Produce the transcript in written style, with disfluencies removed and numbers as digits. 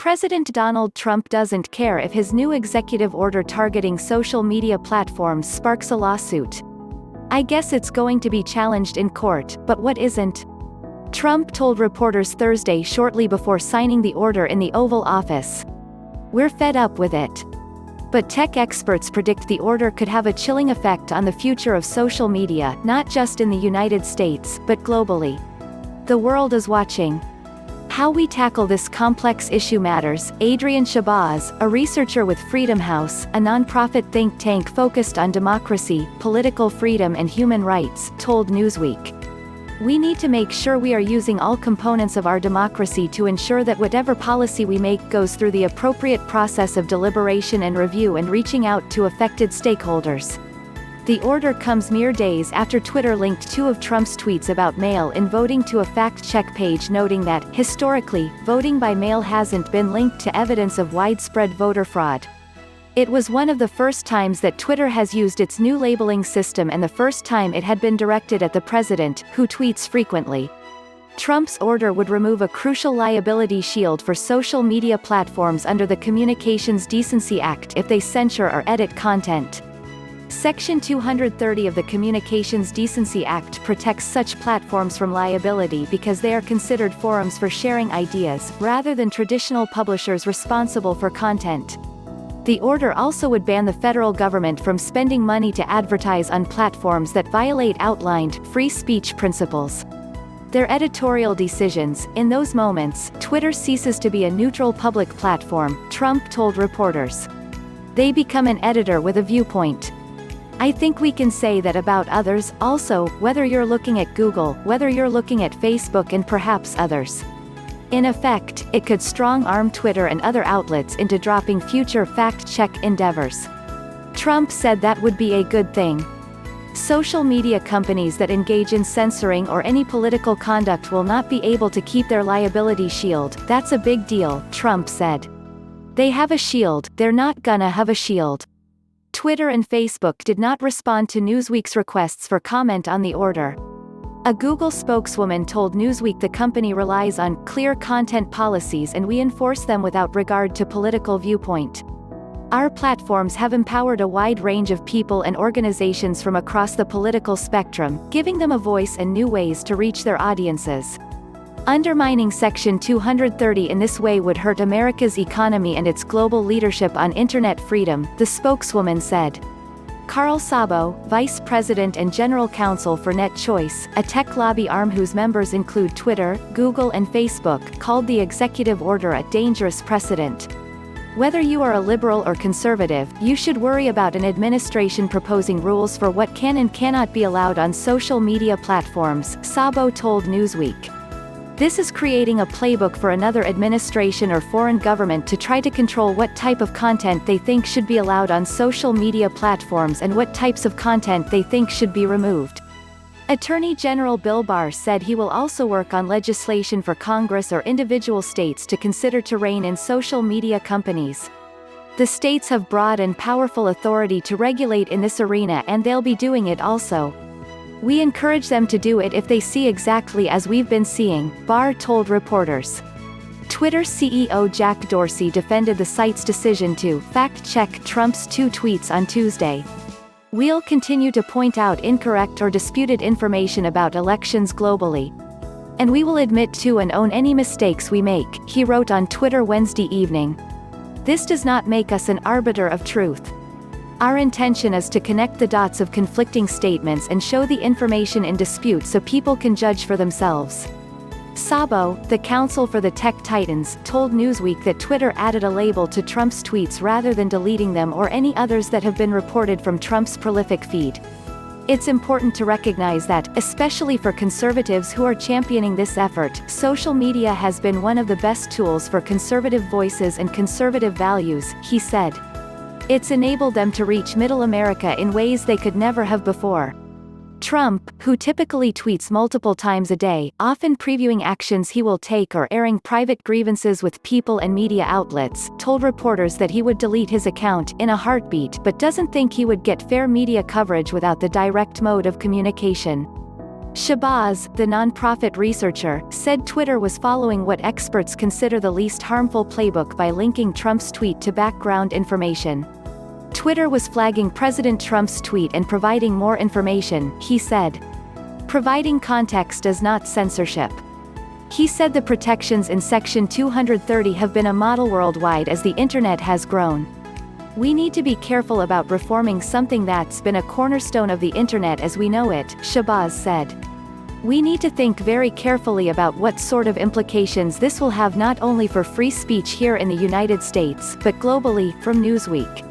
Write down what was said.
President Donald Trump doesn't care if his new executive order targeting social media platforms sparks a lawsuit. I guess it's going to be challenged in court, but what isn't? Trump told reporters Thursday shortly before signing the order in the Oval Office. We're fed up with it. But tech experts predict the order could have a chilling effect on the future of social media, not just in the United States, but globally. The world is watching. How we tackle this complex issue matters, Adrian Shahbazz, a researcher with FreedomHouse, a nonprofit think tank focused on democracy, political freedom and human rights, told Newsweek. We need to make sure we are using all components of our democracy to ensure that whatever policy we make goes through the appropriate process of deliberation and review and reaching out to affected stakeholders. The order comes mere days after Twitter linked two of Trump's tweets about mail-in voting to a fact-check page noting that, historically, voting by mail hasn't been linked to evidence of widespread voter fraud. It was one of the first times that Twitter has used its new labeling system and the first time it had been directed at the president, who tweets frequently. Trump's order would remove a crucial liability shield for social media platforms under the Communications Decency Act if they censor or edit content. Section 230 of the Communications Decency Act protects such platforms from liability because they are considered forums for sharing ideas, rather than traditional publishers responsible for content. The order also would ban the federal government from spending money to advertise on platforms that violate outlined, free speech principles. Their editorial decisions, in those moments, Twitter ceases to be a neutral public platform, Trump told reporters. They become an editor with a viewpoint. I think we can say that about others, also, whether you're looking at Google, whether you're looking at Facebook and perhaps others. In effect, it could strong-arm Twitter and other outlets into dropping future fact-check endeavors. Trump said that would be a good thing. Social media companies that engage in censoring or any political conduct will not be able to keep their liability shield. That's a big deal, Trump said. They have a shield, they're not gonna have a shield. Twitter and Facebook did not respond to Newsweek's requests for comment on the order. A Google spokeswoman told Newsweek the company relies on clear content policies and we enforce them without regard to political viewpoint. Our platforms have empowered a wide range of people and organizations from across the political spectrum, giving them a voice and new ways to reach their audiences. Undermining Section 230 in this way would hurt America's economy and its global leadership on internet freedom, the spokeswoman said. Carl Szabo, vice president and general counsel for Net Choice, a tech lobby arm whose members include Twitter, Google and Facebook, called the executive order a dangerous precedent. Whether you are a liberal or conservative, you should worry about an administration proposing rules for what can and cannot be allowed on social media platforms, Szabo told Newsweek. This is creating a playbook for another administration or foreign government to try to control what type of content they think should be allowed on social media platforms and what types of content they think should be removed. Attorney General Bill Barr said he will also work on legislation for Congress or individual states to consider to rein in social media companies. The states have broad and powerful authority to regulate in this arena and they'll be doing it also. We encourage them to do it if they see exactly as we've been seeing, Barr told reporters. Twitter CEO Jack Dorsey defended the site's decision to fact-check Trump's two tweets on Tuesday. We'll continue to point out incorrect or disputed information about elections globally. And we will admit to and own any mistakes we make, he wrote on Twitter Wednesday evening. This does not make us an arbiter of truth. Our intention is to connect the dots of conflicting statements and show the information in dispute so people can judge for themselves. Szabo, the counsel for the tech titans, told Newsweek that Twitter added a label to Trump's tweets rather than deleting them or any others that have been reported from Trump's prolific feed. It's important to recognize that, especially for conservatives who are championing this effort, social media has been one of the best tools for conservative voices and conservative values, he said. It's enabled them to reach middle America in ways they could never have before. Trump, who typically tweets multiple times a day, often previewing actions he will take or airing private grievances with people and media outlets, told reporters that he would delete his account in a heartbeat but doesn't think he would get fair media coverage without the direct mode of communication. Shahbazz, the nonprofit researcher, said Twitter was following what experts consider the least harmful playbook by linking Trump's tweet to background information. Twitter was flagging President Trump's tweet and providing more information, he said. Providing context is not censorship. He said the protections in Section 230 have been a model worldwide as the Internet has grown. We need to be careful about reforming something that's been a cornerstone of the Internet as we know it, Shahbazz said. We need to think very carefully about what sort of implications this will have not only for free speech here in the United States but globally, from Newsweek.